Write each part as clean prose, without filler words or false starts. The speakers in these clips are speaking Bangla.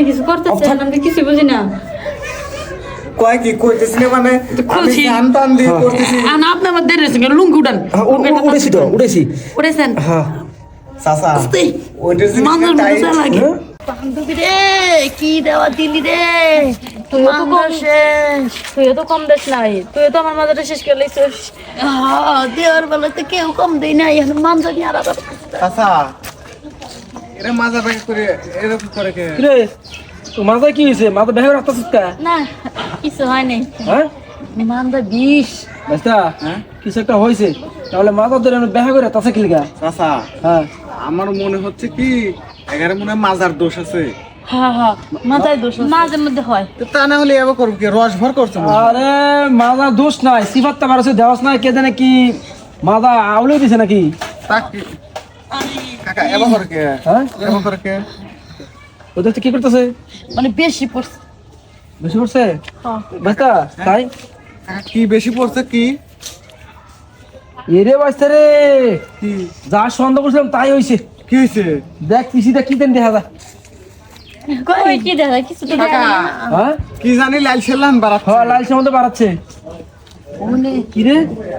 কিছু করতেছেন, আমি কিছু বুঝি না। কয় কি কইতেছিস মানে আমি জান টান দিয়ে করতেছি। না আপনি আমার দেরি হয়েছে, লুঙ্গি উঠান। উঠেছেন হ্যাঁ চাচা ওইটার মানুষ জিনিসটা বুঝা লাগে। বান্ধবী রে, কি দেওয়া দিলি রে? তুই তো কম দেশ নাই, তুই তো আমার মাথাটা শেষ করে লাইছিস। দেওয়ার বেলাতে কেউ কম দেই নাই, এখন মানজা নিয়ে আর চাচা এরা মাজা ব্যাগ করে এরকম করে কে রে তো মাথা কি হয়েছে? মাথা ব্যাগ রাখতেছিস কা? না কিছু হয় নাই। হ্যাঁ মানজা 20 বাস্তা হ্যাঁ কিছু একটা হয়েছে, তাহলে মাথা ধরে ব্যাগ করে তাছে কি লিগা? চাচা হ্যাঁ আমার মনে হচ্ছে কি এখানে মনে হয় মাজার দোষ আছে। হ্যাঁ মাথায় দোষ মাঝে মধ্যে হয়। তো তা না হলে এবার করব কি রস ভর করছো আরে মাথা দোষ নাই, সিফাতটা বারছে দেওয়াস নাই, কে জানে কি মাথা আউলে দিছে নাকি? তাকে কাকা এবার করে কে হ্যাঁ এবার করে কে ওদের তো কি করতেছে? মানে বেশি পড়ছে। বেশি করছে হ্যাঁ বাস্তা তাই? কাকা কি বেশি পড়ছে কি এরে বাস্তা রে, কি যা সন্দেহ করছিলাম তাই হইছে। কি হয়েছে দেখ পিসিটা কি দেন দেখা যায়। কই কি দেখা কিছু তো দেখা কাকা না। হ্যাঁ কি জানি লাল ছেলান বাড়াচ্ছে হ্যাঁ লাল মধ্যে বাড়াচ্ছে। ওনে কি রে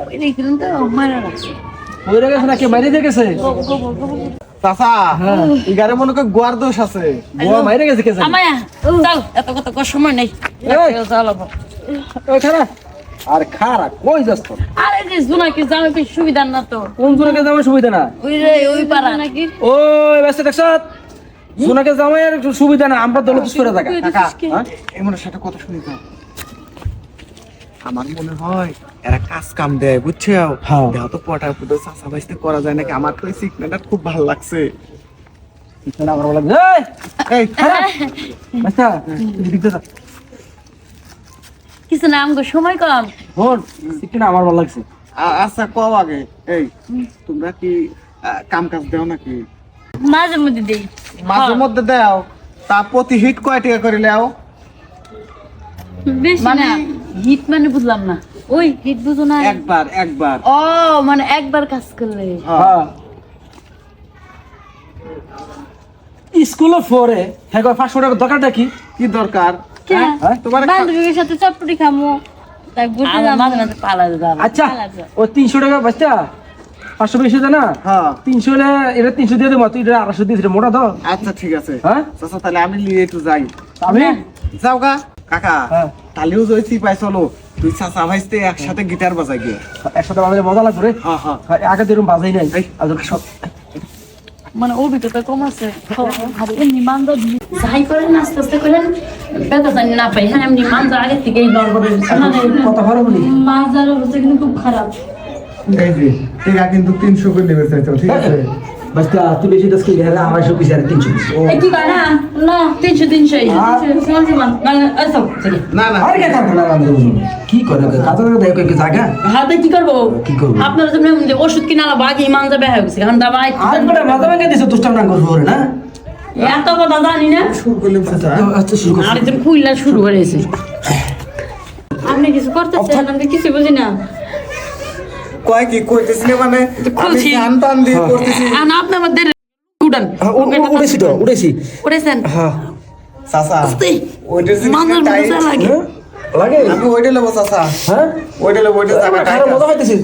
ওই দেখিলেন তো মারা রাখছে। ওই গেছে নাকি মাইরে দিয়ে গেছে? চাচা হ্যাঁ। এগারে মনে করে গোয়ার দোষ আছে। গোয়া মাইরে গেছে কে জানে? আমায়া চল, এত কথা কর সময় নাই। এই। চল ওই খারা আর খারা কই যাস তোর? আরে যে জুনাকি জামে কি সুবিধা না তো। কোন জনকে জামাই সুবিধা না? ওই রে ওই পারা নাকি ওই ব্যস্ত দেখছ জনকে জামাইয়ের সুবিধা না, আমরা দৌলত করে থাকা। কাকা হ্যাঁ? এমন সাথে কথা শুনি তো আমার মনে হয় এরা কাজ কাম দেয় বুঝছো হ্যাঁ। দেহ তো পটা পুতো চাচা বাইতে করা যায় নাকি আমার তো এই সিকনেটা খুব ভালো লাগছে। পিছনে আমার বলা এই এই খারা ব্যস্ত তুই দিতে যা কিছু না আমগো সময় কম। ফোন সিকনা আমার ভালো লাগছে। আচ্ছা কও আগে এই তোমরা কি কাম কাজ দেও নাকি? মাঝে মধ্যে দেই। মাঝে মধ্যে দাও তা প্রতি হিট কয় টাকা করে লাও? বেশি মানে- না। হিট মানে বুঝলাম না। ওই হিট বুঝো না। একবার ও মানে একবার কাজ করলে। হ্যাঁ স্কুলে পড়ে হ্যাঁ 500 টাকা দরকারটা কি? কি দরকার হ্যাঁ? তোমার বান্ধবীর সাথে চটপটি খামো, তাই ঘুরতে যাবো। মাঝে মাঝে পালা যাবো। আচ্ছা ও 300 টাকা বাচ্চা 500 বেশি দে না? হ্যাঁ 300 হলে এটা 300 দিয়ে দেবো, তুই এটা 250 দিয়ে দিলে মোটা দাও। আচ্ছা ঠিক আছে হ্যাঁ চাচা তাহলে আমি নিয়ে একটু যাই। আমি যাও গা কাকা হ্যাঁ তাহলেও যদি পাই চলো তুই চাচা ভাইতে একসাথে গিটার বাজাই গিয়ে। একসাথে বাজালে মজা লাগবে রে। হ্যাঁ হ্যাঁ আগে যেরকম বাজাই নাই সব মানে অভিজ্ঞতা কম আছে। এমনি মানজা যাই করেন আস্তে আস্তে করেন, ব্যথা জানি না পাই। হ্যাঁ এমনি মানজা আগে থেকেই নড়বড়ে কথা ভালো বলি। মানজার অবস্থা কিন্তু খুব খারাপ। এই যে টিকা কিন্তু 300 করে নেবে চাইছো ঠিক আছে? বাস্তা তুই বেশি দশ কি গেলে 250 পিস আর 300 পিস এই কি করে না না 300 না না আর কে থাকবে না বান্ধব কি করে কাজ করে দেয় কই জায়গা হাতে কি করবো? কি করবো? আপনার জন্য ওষুধ কিনা বাকি মানজা বেহা গেছে। এখন দাবাই আর বড় মাথা ভাঙা দিছে দুষ্টাম না করবো রে না। এত কথা জানি না। শুরু করলাম চাচা। আচ্ছা শুরু কর। আরেকজন খুইলা শুরু করেছে। আপনি কিছু করতেছেন, আমি কিছু বুঝি না। কয় কি কইতেছিস মানে আমি খুলছি। জান টান দিয়ে করতেছি। না আপনি আমার দেরি উঠান। উড়েছি উঠেছেন হ্যাঁ চাচা ওইটার মানুষ জিনিসটা বুঝা লাগে। লাগে আমি ওইটা নেবো চাচা হ্যাঁ ওইটা নেবো ওইটা টাকা খারাপ মজা হইতেছে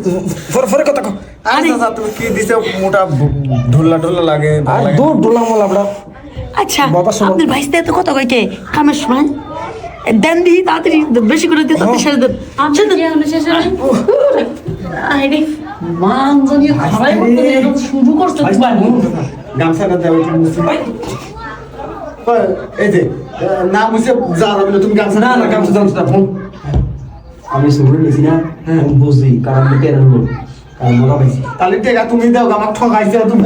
ফরে কথা কো। আরে চাচা তুমি কি দিছো মোটা ঢোলা ঢোলা লাগে আর ভালো লাগে। দূর ডোলা মোলা বড় আচ্ছা বাবার সময়- আপনার ভাইস্তে এত কথা কইকে কামের সময় দেন দি তাড়াতাড়ি বেশি করে দিয়ে তাড়াতাড়ি ছেড়ে দেন। মান জানি খারাই করতে এরকম শুরু করতে পারি। গামছাটা দাও একটু মুছে। কই, এই যে না মুছে যা যাবে না তুমি গামছা না না কামসা জানছ না ফোন আমি শুনে নিছি না হ্যাঁ বুঝি কারণ আমি কেন বল কারণ মজা পাইছি তাহলে টেকা তুমি দাও আমাকে ঠকাইছো তুমি।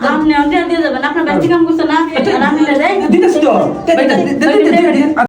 আপনি দিয়ে যাবেন, আপনার ব্যক্তি কাম করছে না, আর আমি দিতেছি তো